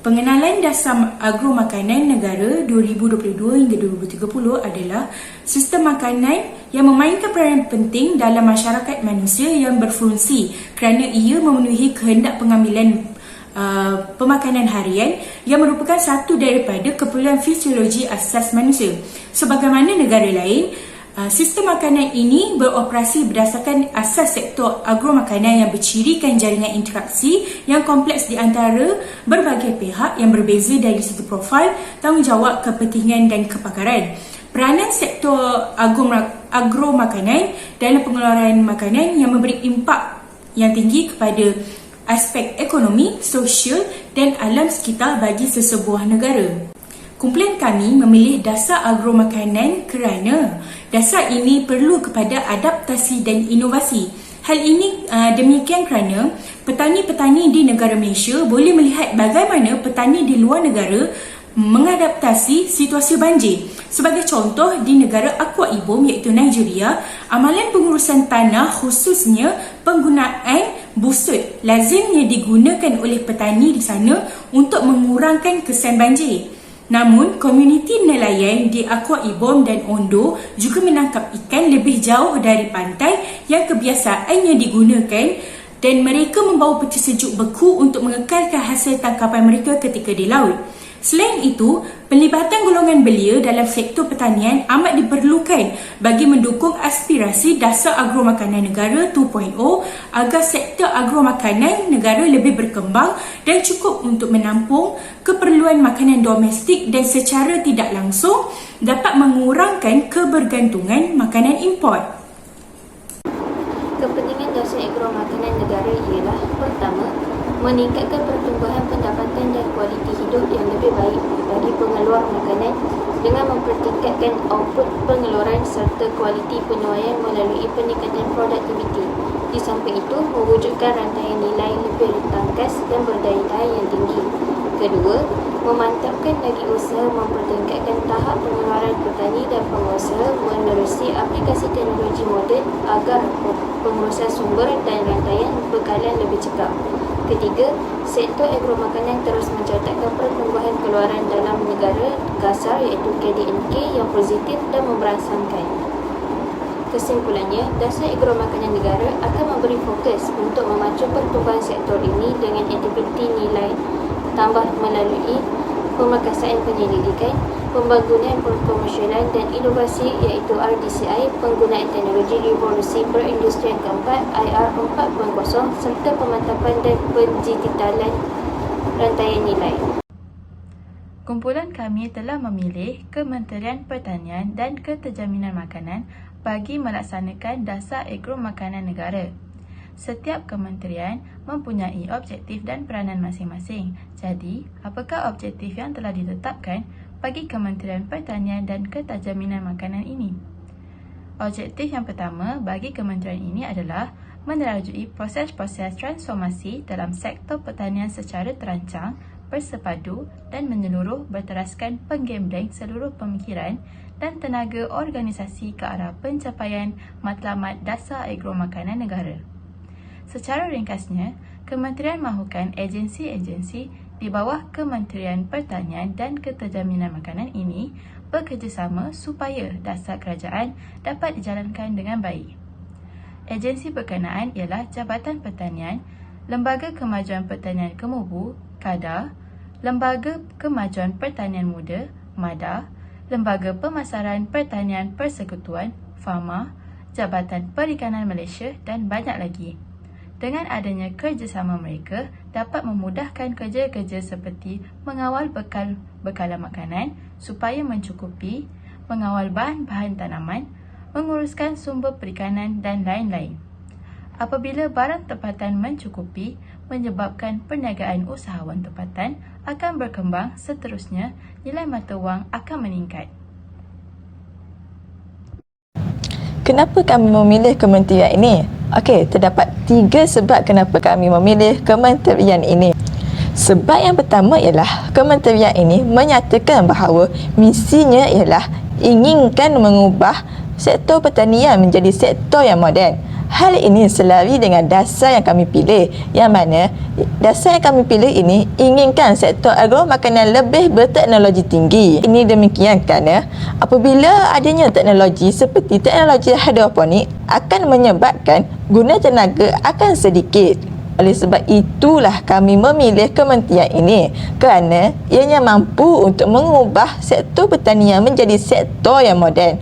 Pengenalan Dasar Agromakanan Negara 2022 hingga 2030 adalah sistem makanan yang memainkan peranan penting dalam masyarakat manusia yang berfungsi kerana ia memenuhi kehendak pengambilan pemakanan harian yang merupakan satu daripada keperluan fisiologi asas manusia. Sebagaimana negara lain, sistem makanan ini beroperasi berdasarkan asas sektor agromakanan yang bercirikan jaringan interaksi yang kompleks di antara berbagai pihak yang berbeza dari segi profil, tanggungjawab, kepentingan dan kepakaran. Peranan sektor agromakanan dalam pengeluaran makanan yang memberi impak yang tinggi kepada aspek ekonomi, sosial dan alam sekitar bagi sesebuah negara. Kumpulan kami memilih dasar agromakanan kerana dasar ini perlu kepada adaptasi dan inovasi. Hal ini demikian kerana petani-petani di negara Malaysia boleh melihat bagaimana petani di luar negara mengadaptasi situasi banjir. Sebagai contoh, di negara Akwa Ibom iaitu Nigeria, amalan pengurusan tanah khususnya penggunaan busut lazimnya digunakan oleh petani di sana untuk mengurangkan kesan banjir. Namun, komuniti nelayan di Akwa Ibom dan Ondo juga menangkap ikan lebih jauh dari pantai yang kebiasaannya digunakan dan mereka membawa peti sejuk beku untuk mengekalkan hasil tangkapan mereka ketika di laut. Selain itu, pelibatan golongan belia dalam sektor pertanian amat diperlukan bagi mendukung aspirasi dasar agromakanan negara 2.0 agar sektor agromakanan negara lebih berkembang dan cukup untuk menampung keperluan makanan domestik dan secara tidak langsung dapat mengurangkan kebergantungan makanan import. Kepentingan dasar agromakanan negara ialah: pertama, meningkatkan pertumbuhan pendapatan dan kualiti hidup yang lebih baik bagi pengeluar makanan dengan mempertingkatkan output pengeluaran serta kualiti penuaian melalui peningkatan produktiviti. Di samping itu, mewujudkan rantaian nilai lebih tangkas dan berdaya tahan yang tinggi. Kedua, memantapkan lagi usaha mempertingkatkan tahap pengeluaran petani dan pengusaha menerusi aplikasi teknologi moden agar pengurusan sumber dan rantaian bekalan lebih cekap. Ketiga, sektor agromakanan terus mencatatkan pertumbuhan keluaran dalam negara kasar iaitu KDNK yang positif dan memberangsangkan. Kesimpulannya, dasar agromakanan negara akan memberi fokus untuk memacu pertumbuhan sektor ini dengan aktiviti nilai tambah melalui pemerkasaan penyelidikan, pembangunan perkomersialan dan inovasi iaitu RDCI, penggunaan teknologi revolusi perindustrian keempat IR 4.0 serta pemantapan dan penjitalan rantaian nilai. Kumpulan kami telah memilih Kementerian Pertanian dan Keterjaminan Makanan bagi melaksanakan dasar agromakanan negara. Setiap kementerian mempunyai objektif dan peranan masing-masing. Jadi, apakah objektif yang telah ditetapkan bagi Kementerian Pertanian dan Keterjaminan Makanan ini? Objektif yang pertama bagi kementerian ini adalah menerajui proses-proses transformasi dalam sektor pertanian secara terancang, bersepadu dan menyeluruh berteraskan penggembleng seluruh pemikiran dan tenaga organisasi ke arah pencapaian matlamat dasar agromakanan negara. Secara ringkasnya, kementerian mahukan agensi-agensi di bawah Kementerian Pertanian dan Keterjaminan Makanan ini bekerjasama supaya dasar kerajaan dapat dijalankan dengan baik. Agensi berkenaan ialah Jabatan Pertanian, Lembaga Kemajuan Pertanian Kemubu, KADA, Lembaga Kemajuan Pertanian Muda, MADA, Lembaga Pemasaran Pertanian Persekutuan, FAMA, Jabatan Perikanan Malaysia dan banyak lagi. Dengan adanya kerjasama mereka, dapat memudahkan kerja-kerja seperti mengawal bekalan makanan supaya mencukupi, mengawal bahan-bahan tanaman, menguruskan sumber perikanan dan lain-lain. Apabila barang tempatan mencukupi, menyebabkan perniagaan usahawan tempatan akan berkembang, seterusnya nilai mata wang akan meningkat. Kenapa kami memilih kementerian ini? Okey, terdapat 3 sebab kenapa kami memilih kementerian ini. Sebab yang pertama ialah kementerian ini menyatakan bahawa misinya ialah inginkan mengubah sektor pertanian menjadi sektor yang moden. Hal ini selari dengan dasar yang kami pilih, yang mana dasar yang kami pilih ini inginkan sektor agromakanan lebih berteknologi tinggi. Ini demikian kerana apabila adanya teknologi seperti teknologi hidroponik akan menyebabkan guna tenaga akan sedikit. Oleh sebab itulah kami memilih kementerian ini kerana ianya mampu untuk mengubah sektor pertanian menjadi sektor yang moden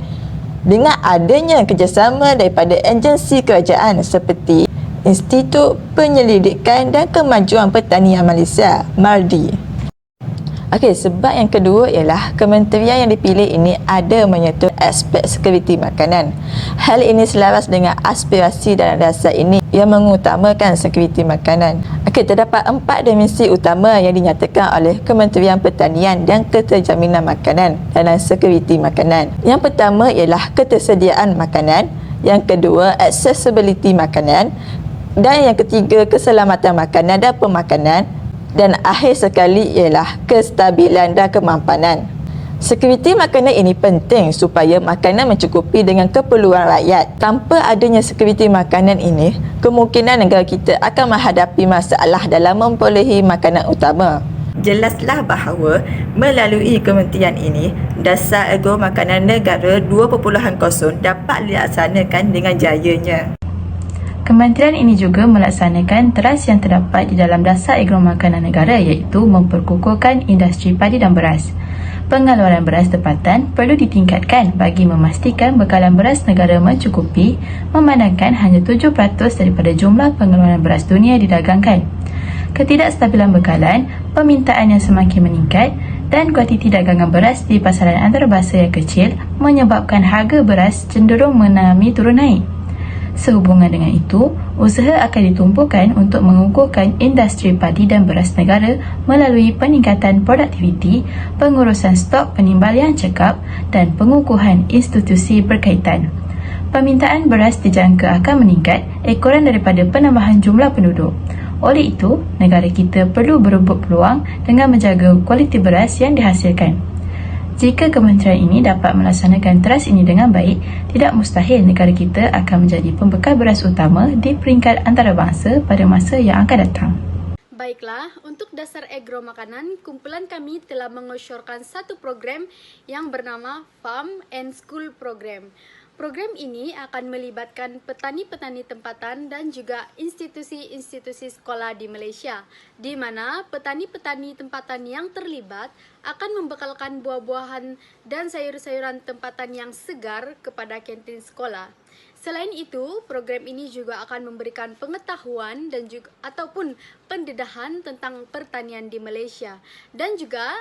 dengan adanya kerjasama daripada agensi kerajaan seperti Institut Penyelidikan dan Kemajuan Pertanian Malaysia, MARDI. Okey, sebab yang kedua ialah kementerian yang dipilih ini ada menyentuh aspek sekuriti makanan. Hal ini selaras dengan aspirasi dalam dasar ini yang mengutamakan sekuriti makanan. Okey, terdapat 4 dimensi utama yang dinyatakan oleh Kementerian Pertanian dan Keterjaminan Makanan dalam sekuriti makanan. Yang pertama ialah ketersediaan makanan, yang kedua accessibility makanan, dan yang ketiga keselamatan makanan dan pemakanan, dan akhir sekali ialah kestabilan dan kemampanan. Sekuriti makanan ini penting supaya makanan mencukupi dengan keperluan rakyat. Tanpa adanya sekuriti makanan ini, kemungkinan negara kita akan menghadapi masalah dalam memperolehi makanan utama. Jelaslah bahawa melalui kementerian ini, Dasar Agromakanan Negara 2.0 dapat dilaksanakan dengan jayanya. Kementerian ini juga melaksanakan teras yang terdapat di dalam Dasar Agromakanan Negara iaitu memperkukuhkan industri padi dan beras. Pengeluaran beras tempatan perlu ditingkatkan bagi memastikan bekalan beras negara mencukupi, memandangkan hanya 7% daripada jumlah pengeluaran beras dunia didagangkan. Ketidakstabilan bekalan, permintaan yang semakin meningkat dan kuantiti dagangan beras di pasaran antarabangsa yang kecil menyebabkan harga beras cenderung mengalami turun naik. Sehubungan dengan itu, usaha akan ditumpukan untuk mengukuhkan industri padi dan beras negara melalui peningkatan produktiviti, pengurusan stok penimbal yang cekap dan pengukuhan institusi berkaitan. Permintaan beras dijangka akan meningkat ekoran daripada penambahan jumlah penduduk. Oleh itu, negara kita perlu berebut peluang dengan menjaga kualiti beras yang dihasilkan. Jika kementerian ini dapat melaksanakan teras ini dengan baik, tidak mustahil negara kita akan menjadi pembekal beras utama di peringkat antarabangsa pada masa yang akan datang. Baiklah, untuk dasar agromakanan, kumpulan kami telah mengesyorkan satu program yang bernama Farm and School Program. Program ini akan melibatkan petani-petani tempatan dan juga institusi-institusi sekolah di Malaysia, di mana petani-petani tempatan yang terlibat akan membekalkan buah-buahan dan sayur-sayuran tempatan yang segar kepada kantin sekolah. Selain itu, program ini juga akan memberikan pengetahuan dan juga ataupun pendedahan tentang pertanian di Malaysia, dan juga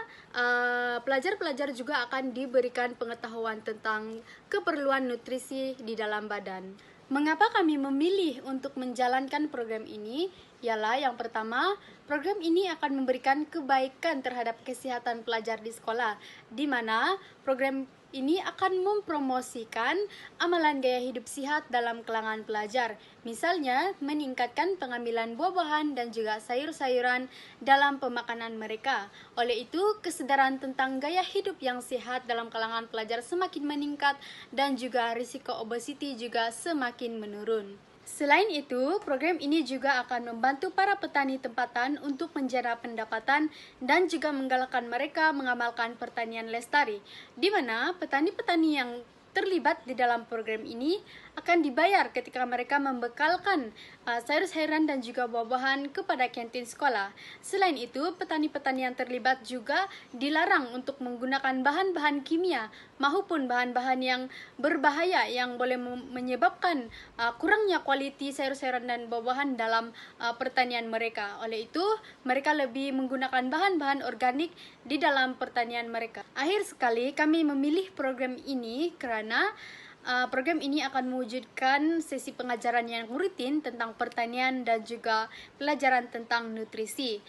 pelajar-pelajar juga akan diberikan pengetahuan tentang keperluan nutrisi di dalam badan. Mengapa kami memilih untuk menjalankan program ini? Ialah yang pertama, program ini akan memberikan kebaikan terhadap kesihatan pelajar di sekolah, di mana program ini akan mempromosikan amalan gaya hidup sihat dalam kalangan pelajar. Misalnya, meningkatkan pengambilan buah-buahan dan juga sayur-sayuran dalam pemakanan mereka. Oleh itu, kesedaran tentang gaya hidup yang sihat dalam kalangan pelajar semakin meningkat dan juga risiko obesiti juga semakin menurun. Selain itu, program ini juga akan membantu para petani tempatan untuk menjana pendapatan dan juga menggalakkan mereka mengamalkan pertanian lestari, di mana petani-petani yang terlibat di dalam program ini akan dibayar ketika mereka membekalkan sayur-sayuran dan juga buah-buahan kepada kantin sekolah. Selain itu, petani-petani yang terlibat juga dilarang untuk menggunakan bahan-bahan kimia maupun bahan-bahan yang berbahaya yang boleh menyebabkan kurangnya kualiti sayur-sayuran dan buah-buahan dalam pertanian mereka. Oleh itu, mereka lebih menggunakan bahan-bahan organik di dalam pertanian mereka. Akhir sekali, kami memilih program ini kerana program ini akan mewujudkan sesi pengajaran yang rutin tentang pertanian dan juga pelajaran tentang nutrisi,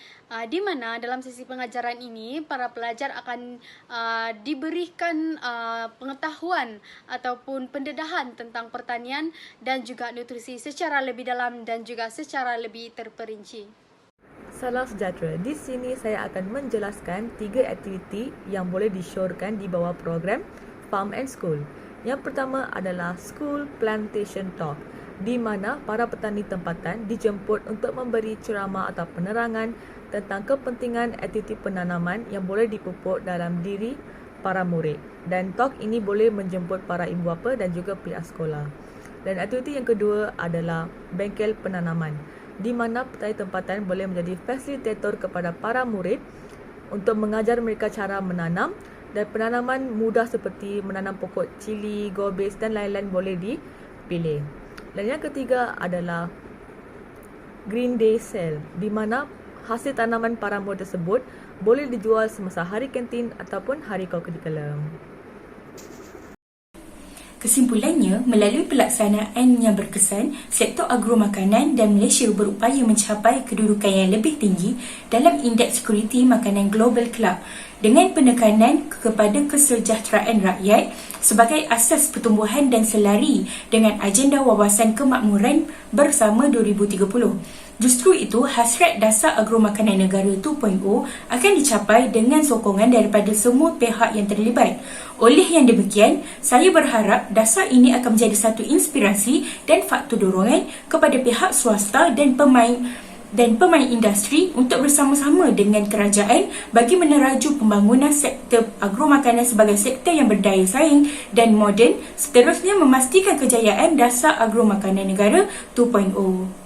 di mana dalam sesi pengajaran ini para pelajar akan diberikan pengetahuan ataupun pendedahan tentang pertanian dan juga nutrisi secara lebih dalam dan juga secara lebih terperinci. Salam sejahtera. Di sini saya akan menjelaskan 3 aktiviti yang boleh disyorkan di bawah program Farm and School. Yang pertama adalah School Plantation Talk. di mana para petani tempatan dijemput untuk memberi ceramah atau penerangan tentang kepentingan aktiviti penanaman yang boleh dipupuk dalam diri para murid. Dan talk ini boleh menjemput para ibu bapa dan juga pihak sekolah. Dan aktiviti yang kedua adalah bengkel penanaman, di mana petani tempatan boleh menjadi fasilitator kepada para murid untuk mengajar mereka cara menanam, dan penanaman mudah seperti menanam pokok cili, gobis dan lain-lain boleh dipilih. Dan yang ketiga adalah Green Day Sale, di mana hasil tanaman para murid tersebut boleh dijual semasa hari kantin ataupun hari curriculum. Kesimpulannya, melalui pelaksanaan yang berkesan, sektor agromakanan dan Malaysia berupaya mencapai kedudukan yang lebih tinggi dalam Indeks Sekuriti Makanan Global Club dengan penekanan kepada kesejahteraan rakyat sebagai asas pertumbuhan dan selari dengan agenda wawasan kemakmuran bersama 2030. Justru itu, hasrat dasar agromakanan negara 2.0 akan dicapai dengan sokongan daripada semua pihak yang terlibat. Oleh yang demikian, saya berharap dasar ini akan menjadi satu inspirasi dan faktor dorongan kepada pihak swasta dan pemain industri untuk bersama-sama dengan kerajaan bagi meneraju pembangunan sektor agromakanan sebagai sektor yang berdaya saing dan moden, seterusnya memastikan kejayaan dasar agromakanan negara 2.0.